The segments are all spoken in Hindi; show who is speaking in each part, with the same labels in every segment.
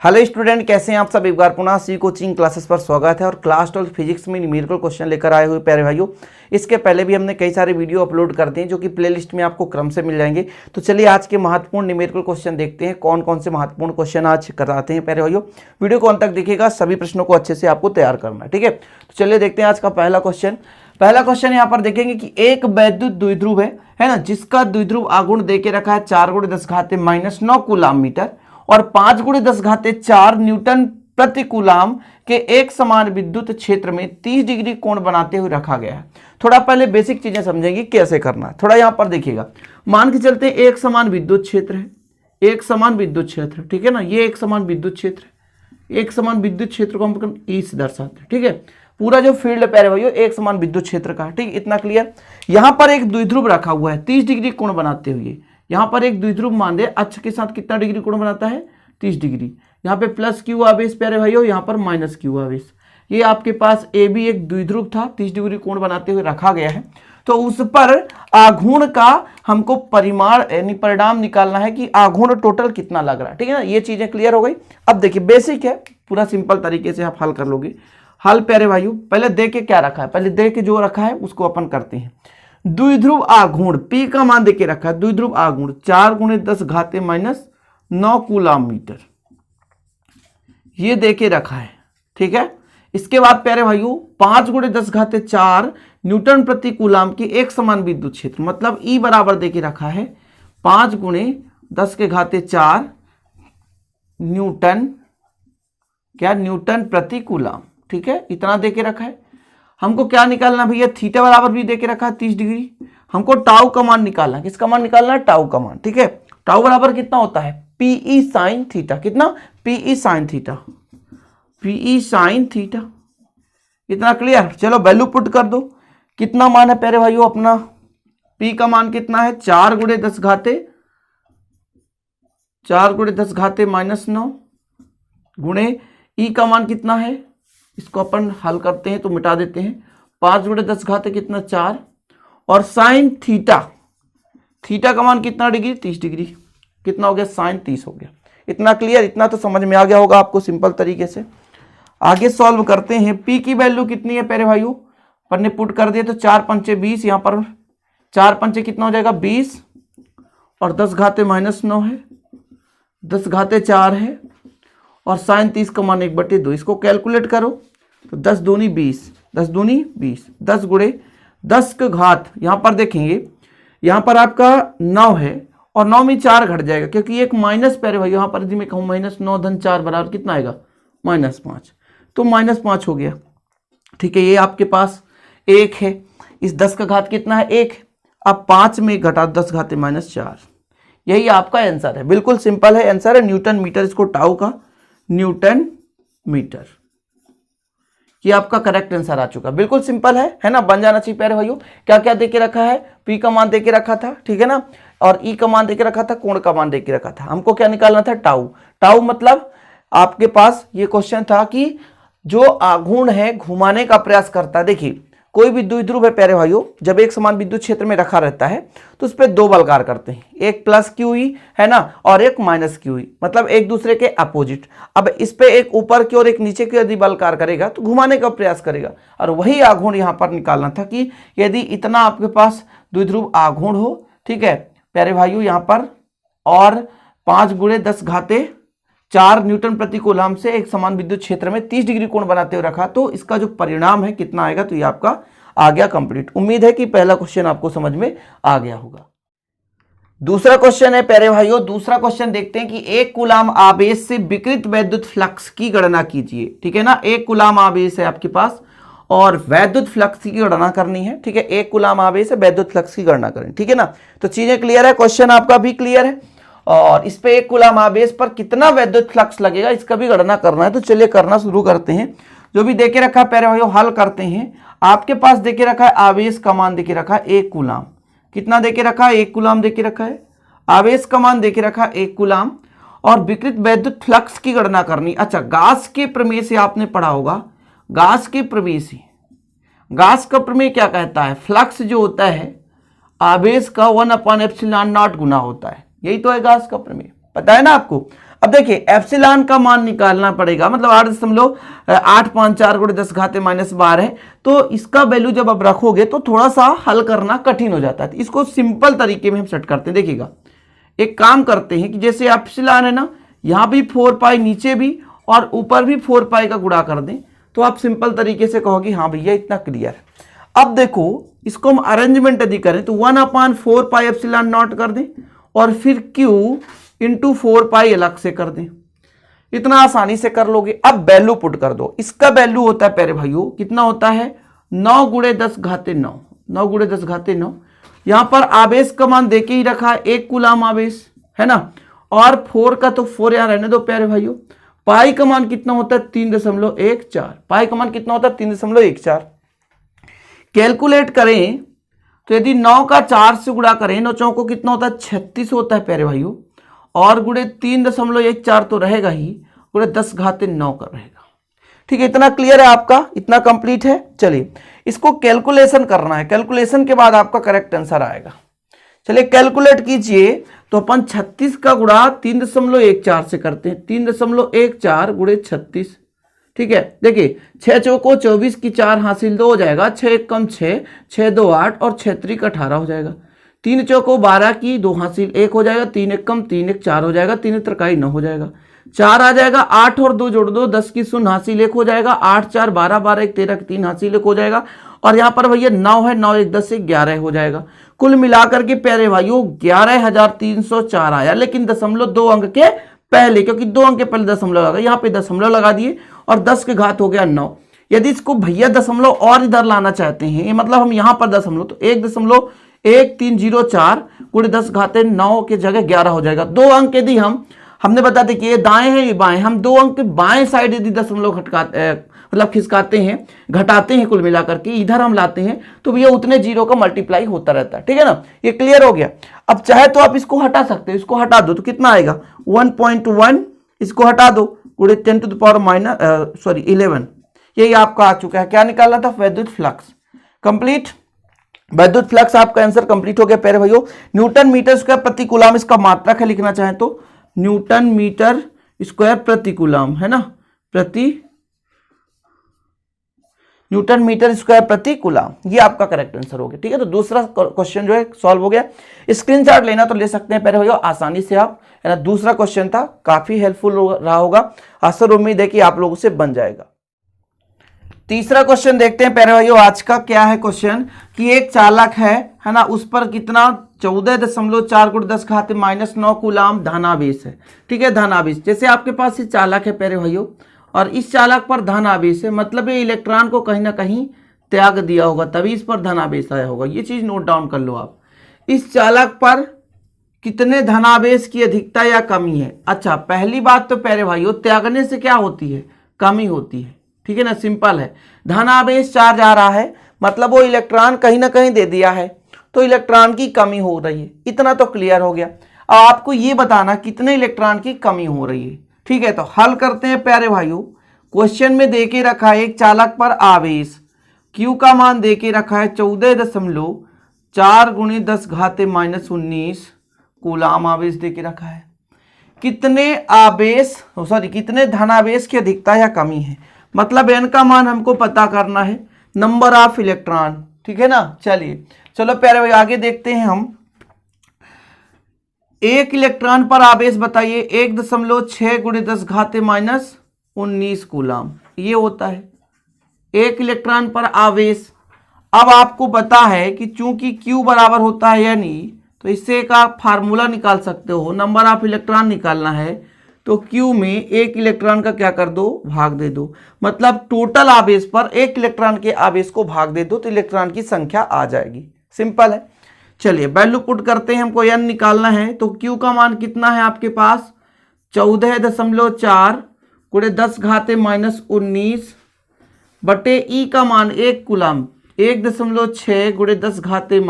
Speaker 1: हेलो स्टूडेंट, कैसे हैं आप सब। एक बार पुनः सी कोचिंग क्लासेस पर स्वागत है। और क्लास 12 फिजिक्स में न्यूमेरिकल क्वेश्चन लेकर आए हुए प्यारे भाइयों, इसके पहले भी हमने कई सारे वीडियो अपलोड करते हैं जो कि प्लेलिस्ट में आपको क्रम से मिल जाएंगे। तो चलिए आज के महत्वपूर्ण न्यूमेरिकल क्वेश्चन देखते हैं, कौन कौन से महत्वपूर्ण क्वेश्चन आज कराते हैं प्यारे भाइयों। वीडियो को अंत तक देखिएगा, सभी प्रश्नों को अच्छे से आपको तैयार करना है, ठीक है। तो चलिए देखते हैं आज का पहला क्वेश्चन। पहला क्वेश्चन यहाँ पर देखेंगे कि एक वैद्युत द्विध्रुव है ना, जिसका द्विध्रुव आघूर्ण देके रखा है 4 × 10⁻⁹ कूलाम मीटर और 5 × 10⁴ न्यूटन प्रति कूलाम के एक समान विद्युत क्षेत्र में 30 डिग्री कोण बनाते हुए रखा गया है। थोड़ा पहले बेसिक चीजें समझेंगे कैसे करना है। थोड़ा यहां पर देखिएगा, मान के चलते हैं एक समान विद्युत क्षेत्र है, एक समान विद्युत क्षेत्र, ठीक है ना। ये एक समान विद्युत क्षेत्र है, एक समान विद्युत क्षेत्र को हम ई से दर्शाते हैं, ठीक है। पूरा जो फील्ड है प्यारे भाइयों एक समान विद्युत क्षेत्र का, ठीक, इतना क्लियर। यहां पर एक द्विध्रुव रखा हुआ है 30 डिग्री कोण बनाते हुए। यहाँ पर एक द्विध्रुव मान दे अक्ष के साथ कितना डिग्री कोण बनाता है, 30 डिग्री। यहाँ पे प्लस क्यू आवेश प्यारे भाइयों, यहाँ पर माइनस क्यू आवेश। ये आपके पास ए भी एक द्विध्रुव था, 30 डिग्री कोण बनाते हुए रखा गया है। तो उस पर आघूर्ण का हमको परिमाण यानी परिणाम निकालना है कि आघूर्ण टोटल कितना लग रहा है, ठीक है ना। ये चीजें क्लियर हो गई। अब देखिए बेसिक है, पूरा सिंपल तरीके से आप हल कर लोगे। हल प्यारे भाइयों पहले दे के क्या रखा है, पहले दे के जो रखा है उसको अपन करते हैं। द्विध्रुव आघूर्ण P का मान देके रखा है, द्विध्रुव आघूर्ण 4 × 10⁻⁹ कूलाम मीटर, ये देके रखा है, ठीक है। इसके बाद प्यारे भाइयों 5 × 10⁴ न्यूटन प्रति कूलाम की एक समान विद्युत क्षेत्र, मतलब E बराबर देके रखा है 5 × 10⁴ न्यूटन, क्या, न्यूटन प्रति कूलाम, ठीक है। इतना देके रखा है। हमको क्या निकालना भैया, थीटा बराबर भी देके रखा है 30 डिग्री। हमको टाउ का मान निकालना है, किसका मान निकालना है, टाउ का मान, ठीक है। टाउ बराबर कितना होता है, पीई साइन थीटा, कितना, PE sine theta, PE sine theta. इतना क्लियर। चलो वैल्यू पुट कर दो, कितना मान है प्यारे भाइयों अपना, पी का मान कितना है 4 × 10⁻⁹ गुणे ई का मान कितना है, इसको अपन हल करते हैं तो मिटा देते हैं। 5 × 10⁻⁴ कितना 4 और साइन थीटा, थीटा का मान कितना डिग्री, 30 डिग्री, कितना हो गया, साइन 30 हो गया। इतना क्लियर, इतना तो समझ में आ गया होगा आपको सिंपल तरीके से। आगे सॉल्व करते हैं। पी की वैल्यू कितनी है प्यारे भाइयों, पर ने पुट कर दिया तो 4 × 5 = 20, यहाँ पर 4 × 5 कितना हो जाएगा 20 और 10⁻⁹ है, 10⁻⁴ है और साइन 30 का मान 1/2। इसको कैलकुलेट करो तो 10 दूनी 20, 10 दूनी 20, 10 × 10 का घात, यहाँ पर देखेंगे यहाँ पर आपका 9 है और 9 में 4 घट जाएगा क्योंकि एक माइनस प्यारे भाई, यहाँ पर यदि मैं कहूँ -9 धन 4 बराबर कितना आएगा, -5, तो -5 हो गया, ठीक है। ये आपके पास 1 है, इस 10 का घात कितना है 1, अब 5 में घटा 10⁻⁻⁴, यही आपका आंसर है। बिल्कुल सिंपल है, आंसर है न्यूटन मीटर, इसको टाउ का न्यूटन मीटर, ये आपका करेक्ट आंसर आ चुका। बिल्कुल सिंपल है ना, बन जाना चाहिए प्यारे भाइयों। क्या क्या देके रखा है, पी का मान देके रखा था, ठीक है ना, और ई का मान देके रखा था, कोण का मान देके रखा था। हमको क्या निकालना था, टाउ। टाउ मतलब आपके पास ये क्वेश्चन था कि जो आघूर्ण है घुमाने का प्रयास करता है। देखिए कोई भी द्विध्रुव है प्यारे भाइयों, जब एक समान विद्युत क्षेत्र में रखा रहता है तो उस पर 2 बल कार्य करते हैं, एक प्लस क्यू ई है ना और एक माइनस क्यू ई, मतलब एक दूसरे के अपोजिट। अब इस पे एक ऊपर की और एक नीचे की यदि बल कार्य करेगा तो घुमाने का प्रयास करेगा, और वही आघूर्ण यहाँ पर निकालना था कि यदि इतना आपके पास द्विध्रुव आघूर्ण हो, ठीक है प्यारे भाइयों यहाँ पर, और 5 × 10⁻⁴ न्यूटन प्रति कूलाम से एक समान विद्युत क्षेत्र में 30 डिग्री कोण बनाते हुए रखा, तो इसका जो परिणाम है कितना आएगा, तो ये आपका आ गया कंप्लीट। उम्मीद है कि पहला क्वेश्चन आपको समझ में आ गया होगा। दूसरा क्वेश्चन है प्यारे भाइयों, दूसरा क्वेश्चन देखते हैं कि 1 कूलाम आवेश से विकृत वैद्युत फ्लक्स की गणना कीजिए, ठीक है ना। 1 कूलाम आवेश है आपके पास और वैद्युत फ्लक्स की गणना करनी है, ठीक है। 1 कूलाम आवेश है, वैद्युत फ्लक्स की गणना करें, ठीक है ना। तो चीजें क्लियर है, क्वेश्चन आपका भी क्लियर है, और इस पे 1 कूलाम आवेश पर कितना वैद्युत फ्लक्स लगेगा इसका भी गणना करना है। तो चलिए करना शुरू करते हैं। जो भी देके रखा है प्यारे भाइयों हल करते हैं। आपके पास देके रखा है आवेश का मान देके रखा है 1 कूलाम, कितना देके रखा है 1 कूलाम देके रखा है, आवेश का मान देके रखा है 1 कूलाम, और विकृत वैद्युत फ्लक्स की गणना करनी। अच्छा, गास के प्रमेय से आपने पढ़ा होगा, गास के प्रमेय से, गास का प्रमेय क्या कहता है, फ्लक्स जो होता है आवेश का 1/ε0 गुना होता है, यही तो है गास का प्रमेय, पता है ना आपको। अब देखिए एप्सिलॉन का मान निकालना पड़ेगा, मतलब 8.854 गुणे 10 घाते -12 है। तो इसका वैल्यू जब आप रखोगे तो थोड़ा सा हल करना कठिन हो जाता है। इसको सिंपल तरीके में हम सेट करते हैं। देखिएगा, एक काम करते हैं कि जैसे एप्सिलॉन है ना, यहाँ भी 4 पाई नीचे भी और ऊपर भी 4 पाई का गुणा कर दें तो आप सिंपल तरीके से कहोगे हाँ भैया इतना क्लियर है। अब देखो इसको हम अरेंजमेंट यदि करें तो 1/4 पाई एप्सिलॉन नॉट कर दें और फिर Q इंटू 4 पाई अलग से कर दें। इतना आसानी से कर लोगे। अब वैल्यू पुट कर दो। इसका वैल्यू होता है प्यारे भाइयों, कितना होता है 9 गुणे 10 घाते 9, 9 गुणे 10 घाते 9। यहां पर आवेश का मान देके ही रखा है 1 कूलाम आवेश है ना, और 4 का तो 4 यहां रहने दो प्यारे भाइयों। पाई का मान कितना होता है 3.14, पाई का मान कितना होता है 3.14। कैलकुलेट करें तो यदि 9 का 4 से गुणा करें, 9 चौको कितना होता है 36 होता है प्यारे भाइयों, और गुणे 3.14 तो रहेगा ही, गुणे 10 घाते 9 का रहेगा। ठीक है, इतना क्लियर है आपका, इतना कंप्लीट है। चलिए इसको कैलकुलेशन करना है, कैलकुलेशन के बाद आपका करेक्ट आंसर आएगा। चलिए कैलकुलेट कीजिए तो अपन 36 का गुणा 3.14 से करते हैं, 3.14 गुणे 36। ठीक है, देखिए 6 चौको 24 की 4 हासिल 2 हो जाएगा, 6 1 कम 6, 6 2 8 और 6 3 18 हो जाएगा। 3 चौको 12 की 2 हासिल 1 हो जाएगा, 3 1 कम 3 1 4 हो जाएगा, 3 3 9 हो जाएगा। 4 आ जाएगा, 8 और 2 जोड़ दो 10 की 0 हासिल 1 हो जाएगा, 8 4 12 12 1 13 3 हासिल 1 हो जाएगा, और यहाँ पर भैया 9 है, 9 1 10 से 11 हो जाएगा। कुल मिलाकर के प्यारे भाइयों 11,304 आया, लेकिन दशमलव 2 अंक के पहले, क्योंकि 2 अंक के पहले दशमलव लगा, यहाँ पे दशमलव लगा दिए और 10 के घात हो गया 9। यदि इसको भैया दशमलव और इधर लाना चाहते हैं, मतलब हम यहाँ पर दशमलव, तो 1.1304 गुणे 10 घाते 9 के जगह 11 हो जाएगा। 2 अंक यदि हमने बता दें कि ये दाएं हैं ये बाएं, हम 2 अंक के बाएं साइड यदि दशमलव मतलब खिसकाते हैं, घटाते हैं, कुल मिलाकर के इधर हम लाते हैं तो ये उतने जीरो का मल्टीप्लाई होता रहता है। ठीक है ना, ये क्लियर हो गया। अब चाहे तो आप इसको हटा सकते हो, इसको हटा दो तो कितना आएगा 1.1, इसको हटा दो गुणे 10 टू द पावर -11, यही आपका आ चुका है। क्या निकालना था, वैद्युत फ्लक्स। कंप्लीट, वैद्युत फ्लक्स आपका आंसर कंप्लीट हो गया प्यारे भाइयों। न्यूटन मीटर स्क्वायर प्रति कूलाम इसका मात्रक है, लिखना चाहें तो न्यूटन मीटर स्क्वायर प्रति कूलाम है ना, न्यूटन मीटर स्क्वायर प्रति कूलाम, ये आपका करेक्ट आंसर हो गया। ठीक है, तो दूसरा क्वेश्चन जो है सॉल्व हो गया। स्क्रीनशॉट लेना तो ले सकते हैं प्यारे भैया आसानी से आप, है ना। दूसरा क्वेश्चन था, काफी हेल्पफुल रहा होगा, आशा उम्मीद है कि आप लोगों से बन जाएगा। तीसरा क्वेश्चन देखते हैं प्यारे भाइयों आज का। क्या है क्वेश्चन कि एक चालक है ना, उस पर कितना 14.4 गुणे 10 घाते -9 कूलाम धनावेश है। ठीक है, धनावेश, जैसे आपके पास ये चालक है प्यारे भाइयों और इस चालक पर धनावेश है, मतलब ये इलेक्ट्रॉन को कहीं ना कहीं त्याग दिया होगा तभी इस पर धनावेश आया होगा। ये चीज नोट डाउन कर लो आप। इस चालक पर कितने धनावेश की अधिकता या कमी है। अच्छा, पहली बात तो प्यारे भाइयों त्यागने से क्या होती है, कमी होती है। ठीक है ना, सिंपल है। धनावेश चार्ज आ रहा है मतलब वो इलेक्ट्रॉन कहीं ना कहीं दे दिया है तो इलेक्ट्रॉन की कमी हो रही है, इतना तो क्लियर हो गया। अब आपको ये बताना कितने इलेक्ट्रॉन की कमी हो रही है। ठीक है, तो हल करते हैं प्यारे भाइयों। क्वेश्चन में देके रखा है एक चालक पर आवेश Q का मान देके रखा है 14.4 गुणे 10 घाते -19 कूलाम आवेश देके रखा है। कितने कितने धनावेश की अधिकता या कमी है, मतलब n का मान हमको पता करना है, नंबर ऑफ इलेक्ट्रॉन। ठीक है ना, चलिए चलो प्यारे भाई आगे देखते हैं हम। एक इलेक्ट्रॉन पर आवेश बताइए 1.6 गुणे 10 घाते -19 कूलाम, ये होता है एक इलेक्ट्रॉन पर आवेश। अब आपको पता है कि चूंकि Q बराबर होता है यानी, तो इससे एक आप फार्मूला निकाल सकते हो, नंबर ऑफ इलेक्ट्रॉन निकालना है तो Q में एक इलेक्ट्रॉन का क्या कर दो, भाग दे दो, मतलब टोटल आवेश पर एक इलेक्ट्रॉन के आवेश को भाग दे दो तो इलेक्ट्रॉन की संख्या आ जाएगी। सिंपल है। चलिए वैल्यू पुट करते हैं, हमको n निकालना है तो Q का मान कितना है आपके पास 14.4 गुणे 10 घाते -19 बटे E का मान 1 कूलाम 1.6 गुणे 10 घाते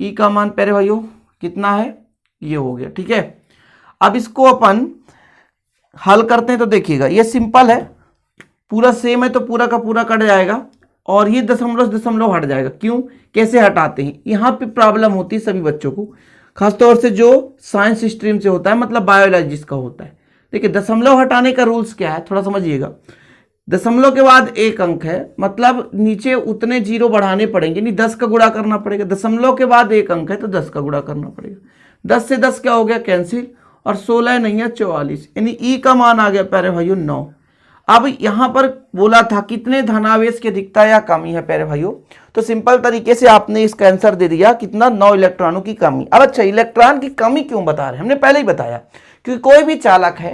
Speaker 1: E का मान प्यारे भाइयों कितना है, ये हो गया। ठीक है, अब इसको अपन हल करते हैं तो देखिएगा ये सिंपल है, पूरा सेम है तो पूरा का पूरा कट जाएगा और ये दशमलव हट जाएगा। क्यों, कैसे हटाते हैं, यहाँ पे प्रॉब्लम होती है सभी बच्चों को, खासतौर से जो साइंस स्ट्रीम से होता है, मतलब बायोलॉजी जिसका होता है। देखिए दशमलव हटाने का रूल्स क्या है, थोड़ा समझिएगा। दशमलव के बाद एक अंक है, मतलब नीचे उतने जीरो बढ़ाने पड़ेंगे, नहीं 10 का गुणा करना पड़ेगा। दशमलव के बाद एक अंक है तो 10 का गुणा करना पड़ेगा। 10 से 10 क्या हो गया, कैंसिल, और 16 नहीं है 44, यानी ई का मान आ गया प्यारे भाइयों 9। अब यहां पर बोला था कितने धनावेश की अधिकता या कमी है प्यारे भाइयों, तो सिंपल तरीके से आपने इसका आंसर दे दिया कितना, 9 इलेक्ट्रॉनों की कमी। अब अच्छा, इलेक्ट्रॉन की कमी क्यों बता रहे हैं, हमने पहले ही बताया, क्योंकि कोई भी चालक है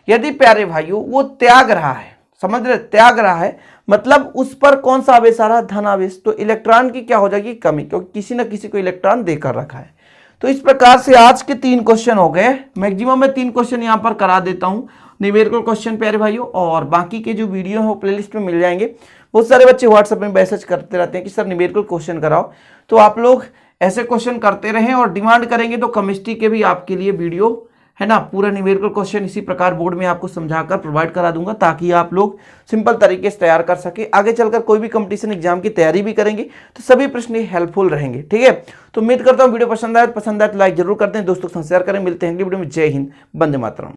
Speaker 1: यदि प्यारे भाइयों वो त्याग रहा है, समझ रहे, त्याग रहा है मतलब उस पर कौन सा आवेश आ रहा है, धनावेश, तो इलेक्ट्रॉन की क्या हो जाएगी, कमी, क्योंकि किसी न किसी को इलेक्ट्रॉन देकर रखा है। तो इस प्रकार से आज के 3 क्वेश्चन हो गए, मैक्सिमम मैं 3 क्वेश्चन यहां पर करा देता हूं, न्यूमेरिकल क्वेश्चन प्यारे भाइयों, और बाकी के जो वीडियो है वो प्लेलिस्ट में मिल जाएंगे। बहुत सारे बच्चे व्हाट्सएप में मैसेज करते रहते हैं कि सर न्यूमेरिकल क्वेश्चन कराओ, तो आप लोग ऐसे क्वेश्चन करते रहें और डिमांड करेंगे तो केमिस्ट्री के भी आपके लिए वीडियो है ना, पूरा न्यूमेरिकल क्वेश्चन इसी प्रकार बोर्ड में आपको समझाकर प्रोवाइड करा दूंगा, ताकि आप लोग सिंपल तरीके से तैयार कर सके। आगे चलकर कोई भी कंपटीशन एग्जाम की तैयारी भी करेंगे तो सभी प्रश्न हेल्पफुल रहेंगे, ठीक है। तो उम्मीद करता हूँ वीडियो पसंद आए तो लाइक जरूर करते हैं, दोस्तों के साथ शेयर करें। मिलते हैं अगली वीडियो में। जय हिंद, वंदे मातरम।